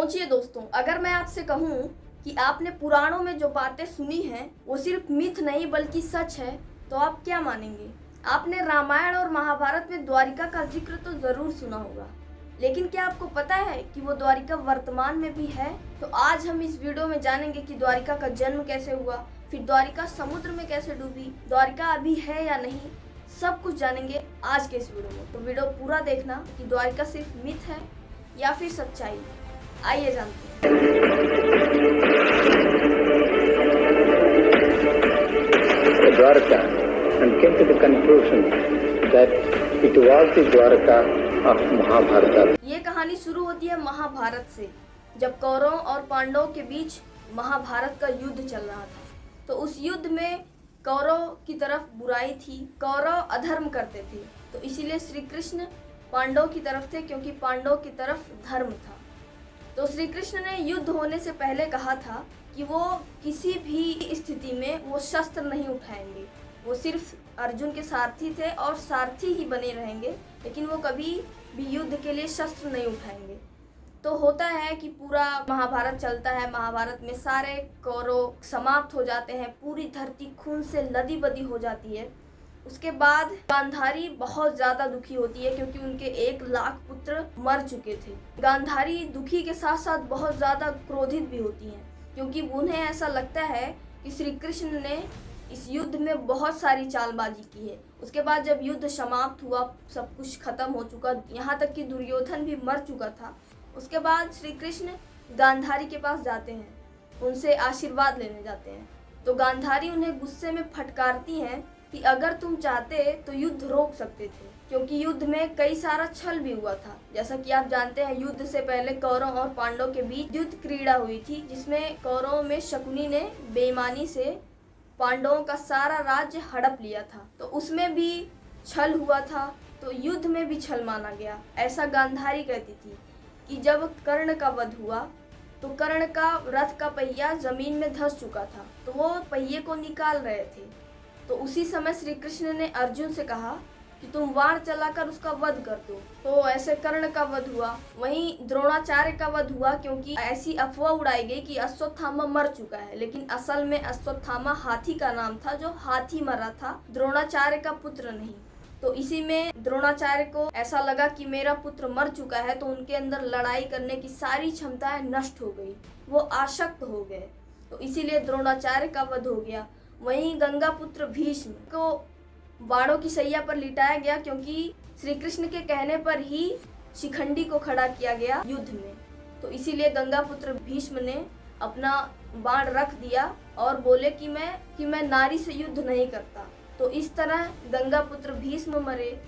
सोचिए दोस्तों, अगर मैं आपसे कहूँ कि आपने पुराणों में जो बातें सुनी हैं वो सिर्फ मिथ नहीं बल्कि सच है, तो आप क्या मानेंगे? आपने रामायण और महाभारत में द्वारिका का जिक्र तो जरूर सुना होगा, लेकिन क्या आपको पता है कि वो द्वारिका वर्तमान में भी है? तो आज हम इस वीडियो में जानेंगे कि द्वारिका का जन्म कैसे हुआ, फिर द्वारिका समुद्र में कैसे डूबी, द्वारिका अभी है या नहीं, सब कुछ जानेंगे आज के इस वीडियो में। तो वीडियो पूरा देखना कि द्वारिका सिर्फ मिथ है या फिर सच्चाई। आइए जानते हैं। Dwarka and came to the conclusion that it was the Dwarka of Mahabharata. ये कहानी शुरू होती है महाभारत से, जब कौरवों और पांडवों के बीच महाभारत का युद्ध चल रहा था। तो उस युद्ध में कौरव की तरफ बुराई थी, कौरव अधर्म करते थे, तो इसीलिए श्री कृष्ण पांडवों की तरफ थे, क्योंकि पांडवों की तरफ धर्म था। तो श्री कृष्ण ने युद्ध होने से पहले कहा था कि वो किसी भी स्थिति में वो शस्त्र नहीं उठाएंगे। वो सिर्फ अर्जुन के सारथी थे और सारथी ही बने रहेंगे, लेकिन वो कभी भी युद्ध के लिए शस्त्र नहीं उठाएंगे। तो होता है कि पूरा महाभारत चलता है, महाभारत में सारे कौरव समाप्त हो जाते हैं, पूरी धरती खून से लदी बदी हो जाती है। उसके बाद गांधारी बहुत ज़्यादा दुखी होती है, क्योंकि उनके 1 लाख पुत्र मर चुके थे। गांधारी दुखी के साथ साथ बहुत ज़्यादा क्रोधित भी होती हैं, क्योंकि उन्हें ऐसा लगता है कि श्री कृष्ण ने इस युद्ध में बहुत सारी चालबाजी की है। उसके बाद जब युद्ध समाप्त हुआ, सब कुछ खत्म हो चुका, यहाँ तक कि दुर्योधन भी मर चुका था। उसके बाद श्री कृष्ण गांधारी के पास जाते हैं, उनसे आशीर्वाद लेने जाते हैं। तो गांधारी उन्हें गुस्से में फटकारती हैं कि अगर तुम चाहते तो युद्ध रोक सकते थे, क्योंकि युद्ध में कई सारा छल भी हुआ था। जैसा कि आप जानते हैं, युद्ध से पहले कौरव और पांडव के बीच युद्ध क्रीड़ा हुई थी, जिसमें कौरवों में शकुनी ने बेईमानी से पांडवों का सारा राज्य हड़प लिया था। तो उसमें भी छल हुआ था, तो युद्ध में भी छल माना गया। ऐसा गांधारी कहती थी कि जब कर्ण का वध हुआ तो कर्ण का रथ का पहिया जमीन में धंस चुका था, तो वो पहिए को निकाल रहे थे। तो उसी समय श्री कृष्ण ने अर्जुन से कहा कि तुम वार चलाकर उसका वध कर दो। तो ऐसे कर्ण का वध हुआ। वहीं द्रोणाचार्य का वध हुआ, क्योंकि ऐसी अफवाह उड़ाई गई कि अश्वत्थामा मर चुका है, लेकिन असल में अश्वत्थामा हाथी का नाम था, जो हाथी मरा था, द्रोणाचार्य का पुत्र नहीं। तो इसी में द्रोणाचार्य को ऐसा लगा कि मेरा पुत्र मर चुका है, तो उनके अंदर लड़ाई करने की सारी क्षमताएं नष्ट हो गई, वो आसक्त हो गए। तो इसीलिए द्रोणाचार्य का वध हो गया। वहीं गंगा पुत्र भीष्म को बाणों की सैया पर लिटाया गया, क्योंकि श्री कृष्ण के कहने पर ही शिखंडी को खड़ा किया गया युद्ध में। तो इसीलिए गंगा पुत्र भीष्म ने अपना बाण रख दिया और बोले कि मैं नारी से युद्ध नहीं करता। तो इस तरह गंगा पुत्र भीष्म मरे।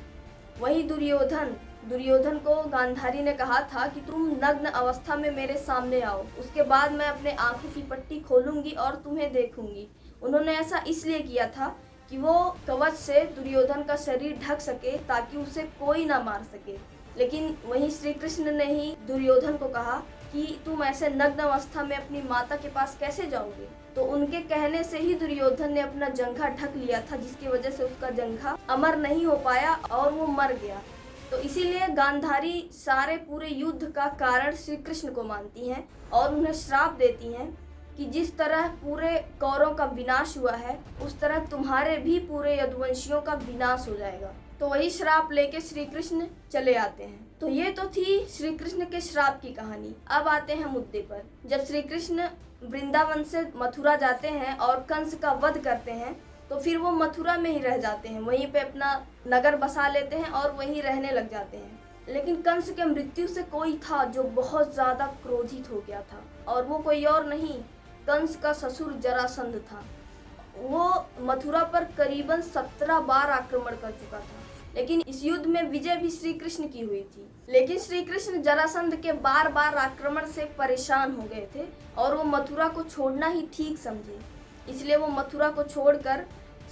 वहीं दुर्योधन को गांधारी ने कहा था कि तुम नग्न अवस्था में मेरे सामने आओ, उसके बाद मैं अपने आंखों की पट्टी खोलूंगी और तुम्हें देखूंगी। उन्होंने ऐसा इसलिए किया था कि वो कवच से दुर्योधन का शरीर ढक सके, ताकि उसे कोई ना मार सके। लेकिन वहीं श्री कृष्ण ने ही दुर्योधन को कहा कि तुम ऐसे नग्न अवस्था में अपनी माता के पास कैसे जाओगे। तो उनके कहने से ही दुर्योधन ने अपना जंघा ढक लिया था, जिसकी वजह से उसका जंघा अमर नहीं हो पाया और वो मर गया। तो इसीलिए गांधारी सारे पूरे युद्ध का कारण श्री कृष्ण को मानती हैं और उन्हें श्राप देती हैं कि जिस तरह पूरे कौरवों का विनाश हुआ है, उस तरह तुम्हारे भी पूरे यदुवंशियों का विनाश हो जाएगा। तो वही श्राप लेके श्री कृष्ण चले आते हैं। तो ये तो थी श्री कृष्ण के श्राप की कहानी। अब आते हैं मुद्दे पर। जब श्री कृष्ण वृंदावन से मथुरा जाते हैं और कंस का वध करते हैं, तो फिर वो मथुरा में ही रह जाते हैं, वहीं पे अपना नगर बसा लेते हैं और वहीं रहने लग जाते हैं। लेकिन कंस के मृत्यु से कोई था जो बहुत ज़्यादा क्रोधित हो गया था, और वो कोई और नहीं, कंस का ससुर जरासंध था। वो मथुरा पर करीबन 17 बार आक्रमण कर चुका था, लेकिन इस युद्ध में विजय भी श्री कृष्ण की हुई थी। लेकिन श्री कृष्ण जरासंध के बार बार आक्रमण से परेशान हो गए थे और वो मथुरा को छोड़ना ही ठीक समझे। इसलिए वो मथुरा को छोड़कर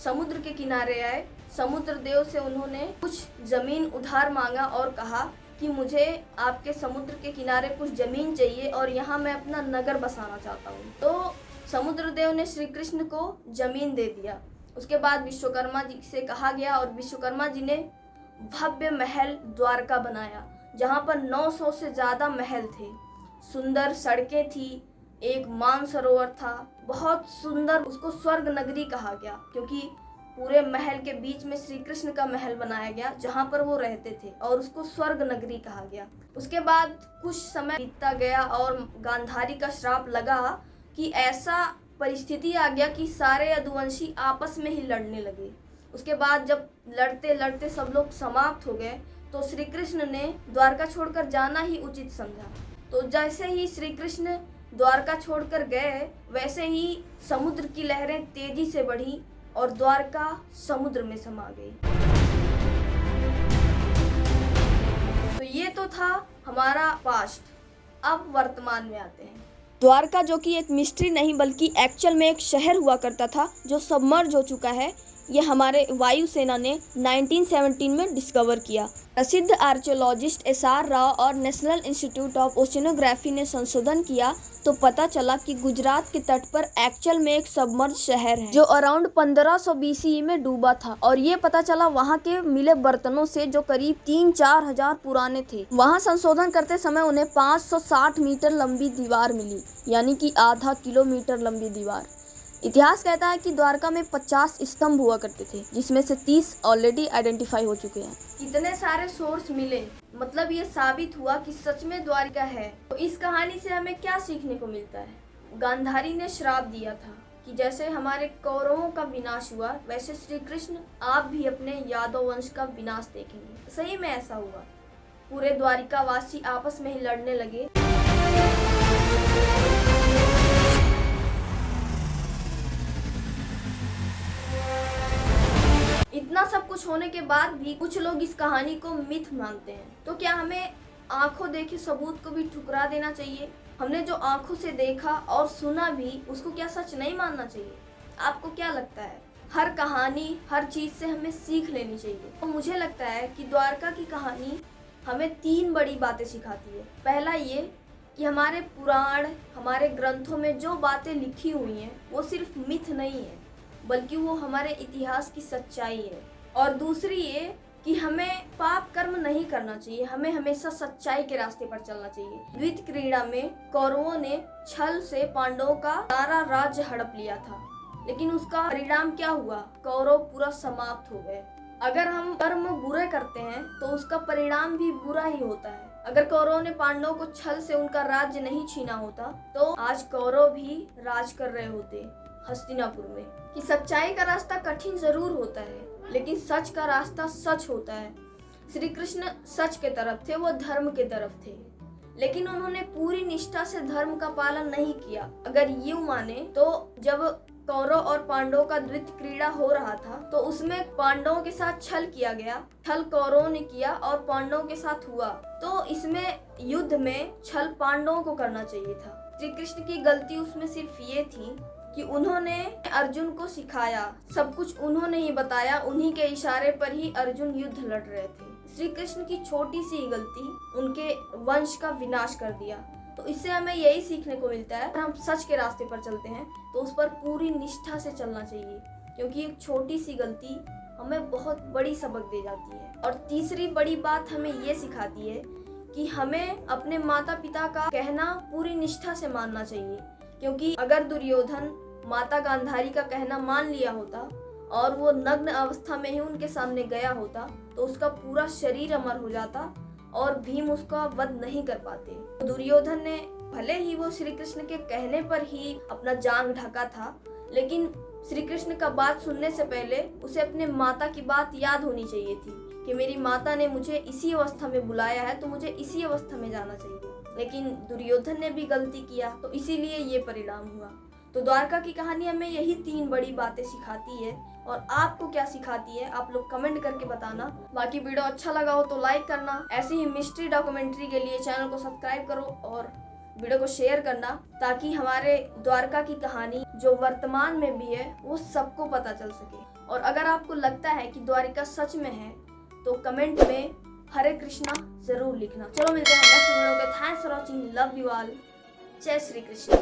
समुद्र के किनारे आए। समुद्र देव से उन्होंने कुछ जमीन उधार मांगा और कहा कि मुझे आपके समुद्र के किनारे कुछ जमीन चाहिए और यहाँ मैं अपना नगर बसाना चाहता हूँ। तो समुद्र देव ने श्री कृष्ण को जमीन दे दिया। उसके बाद विश्वकर्मा जी से कहा गया और विश्वकर्मा जी ने भव्य महल द्वारका बनाया, जहाँ पर 900 से ज़्यादा महल थे। सुंदर सड़कें थी, एक मानसरोवर था, बहुत सुंदर। उसको स्वर्ग नगरी कहा गया क्योंकि पूरे महल के बीच में श्री कृष्ण का महल बनाया गया जहाँ पर वो रहते थे, और उसको स्वर्ग नगरी कहा गया। उसके बाद कुछ समय बीतता गया और गांधारी का श्राप लगा कि ऐसा परिस्थिति आ गया कि सारे यदुवंशी आपस में ही लड़ने लगे। उसके बाद जब लड़ते लड़ते सब लोग समाप्त हो गए तो श्री कृष्ण ने द्वारका छोड़कर जाना ही उचित समझा। तो जैसे ही श्री कृष्ण द्वारका छोड़कर गए वैसे ही समुद्र की लहरें तेजी से बढ़ी और द्वारका समुद्र में समा गई। तो ये तो था हमारा पास्ट। अब वर्तमान में आते हैं। द्वारका जो कि एक मिस्ट्री नहीं बल्कि एक्चुअल में एक शहर हुआ करता था जो सबमर्ज हो चुका है, ये हमारे वायुसेना ने 1917 में डिस्कवर किया। प्रसिद्ध आर्कियोलॉजिस्ट एस.आर. राव और नेशनल इंस्टीट्यूट ऑफ ओशिनोग्राफी ने संशोधन किया तो पता चला कि गुजरात के तट पर एक्चुअल में एक सबमर्ज शहर है जो अराउंड 1500 BCE में डूबा था। और ये पता चला वहाँ के मिले बर्तनों से जो करीब 3-4 हजार पुराने थे। वहाँ संशोधन करते समय उन्हें 560 मीटर लंबी दीवार मिली, यानी कि आधा किलोमीटर लंबी दीवार। इतिहास कहता है कि द्वारका में 50 स्तंभ हुआ करते थे, जिसमें से 30 ऑलरेडी आइडेंटिफाई हो चुके हैं। इतने सारे सोर्स मिले, मतलब ये साबित हुआ कि सच में द्वारका है। तो इस कहानी से हमें क्या सीखने को मिलता है? गांधारी ने श्राप दिया था कि जैसे हमारे कौरवों का विनाश हुआ वैसे श्री कृष्ण आप भी अपने यादव वंश का विनाश देखेंगे। सही में ऐसा हुआ। पूरे द्वारिकावासी आपस में ही लड़ने लगे। इतना सब कुछ होने के बाद भी कुछ लोग इस कहानी को मिथ मानते हैं। तो क्या हमें आंखों देखे सबूत को भी ठुकरा देना चाहिए? हमने जो आंखों से देखा और सुना भी उसको क्या सच नहीं मानना चाहिए? आपको क्या लगता है? हर कहानी, हर चीज से हमें सीख लेनी चाहिए। तो मुझे लगता है कि द्वारका की कहानी हमें 3 बड़ी बातें सिखाती है। पहला ये कि हमारे पुराण, हमारे ग्रंथों में जो बातें लिखी हुई हैं वो सिर्फ मिथ नहीं है बल्कि वो हमारे इतिहास की सच्चाई है। और दूसरी ये कि हमें पाप कर्म नहीं करना चाहिए, हमें हमेशा सच्चाई के रास्ते पर चलना चाहिए। द्वित क्रीड़ा में कौरवों ने छल से पांडवों का सारा राज्य हड़प लिया था, लेकिन उसका परिणाम क्या हुआ? कौरव पूरा समाप्त हो गए। अगर हम कर्म बुरे करते हैं तो उसका परिणाम भी बुरा ही होता है। अगर कौरवों ने पांडवों को छल से उनका राज्य नहीं छीना होता तो आज कौरव भी राज कर रहे होते हस्तिनापुर में। कि सच्चाई का रास्ता कठिन जरूर होता है लेकिन सच का रास्ता सच होता है। श्री कृष्ण सच के तरफ थे, वो धर्म के तरफ थे, लेकिन उन्होंने पूरी निष्ठा से धर्म का पालन नहीं किया। अगर यूं माने तो जब कौरव और पांडवों का द्वित क्रीड़ा हो रहा था तो उसमें पांडवों के साथ छल किया गया। छल कौरवों ने किया और पांडवों के साथ हुआ, तो इसमें युद्ध में छल पांडवों को करना चाहिए था। श्री कृष्ण की गलती उसमें सिर्फ ये थी कि उन्होंने अर्जुन को सिखाया, सब कुछ उन्होंने ही बताया, उन्हीं के इशारे पर ही अर्जुन युद्ध लड़ रहे थे। श्री कृष्ण की छोटी सी गलती उनके वंश का विनाश कर दिया। तो इससे हमें यही सीखने को मिलता है, अगर हम सच के रास्ते पर चलते हैं तो उस पर पूरी निष्ठा से चलना चाहिए, क्योंकि एक छोटी सी गलती हमें बहुत बड़ी सबक दे जाती है। और तीसरी बड़ी बात हमें ये सिखाती है कि हमें अपने माता पिता का कहना पूरी निष्ठा से मानना चाहिए, क्योंकि अगर दुर्योधन माता गांधारी का कहना मान लिया होता और वो नग्न अवस्था में ही उनके सामने गया होता तो उसका पूरा शरीर अमर हो जाता और भीम उसका वध नहीं कर पाते। दुर्योधन ने भले ही वो श्री कृष्ण के कहने पर ही अपना जांग ढका था, लेकिन श्री कृष्ण का बात सुनने से पहले उसे अपने माता की बात याद होनी चाहिए थी कि मेरी माता ने मुझे इसी अवस्था में बुलाया है तो मुझे इसी अवस्था में जाना चाहिए। लेकिन दुर्योधन ने भी गलती किया तो इसीलिए ये परिणाम हुआ। तो द्वारका की कहानी हमें यही 3 बड़ी बातें सिखाती है। और आपको क्या सिखाती है आप लोग कमेंट करके बताना। बाकी वीडियो अच्छा लगा हो तो लाइक करना। ऐसी ही मिस्ट्री डॉक्यूमेंट्री के लिए चैनल को सब्सक्राइब करो और वीडियो को शेयर करना, ताकि हमारे द्वारका की कहानी जो वर्तमान में भी है वो सबको पता चल सके। और अगर आपको लगता है कि द्वारिका सच में है तो कमेंट में हरे कृष्णा जरूर लिखना। चलो मिलते हैं नेक्स्ट वीडियो के। Thanks for watching, love you all, जय श्री कृष्ण।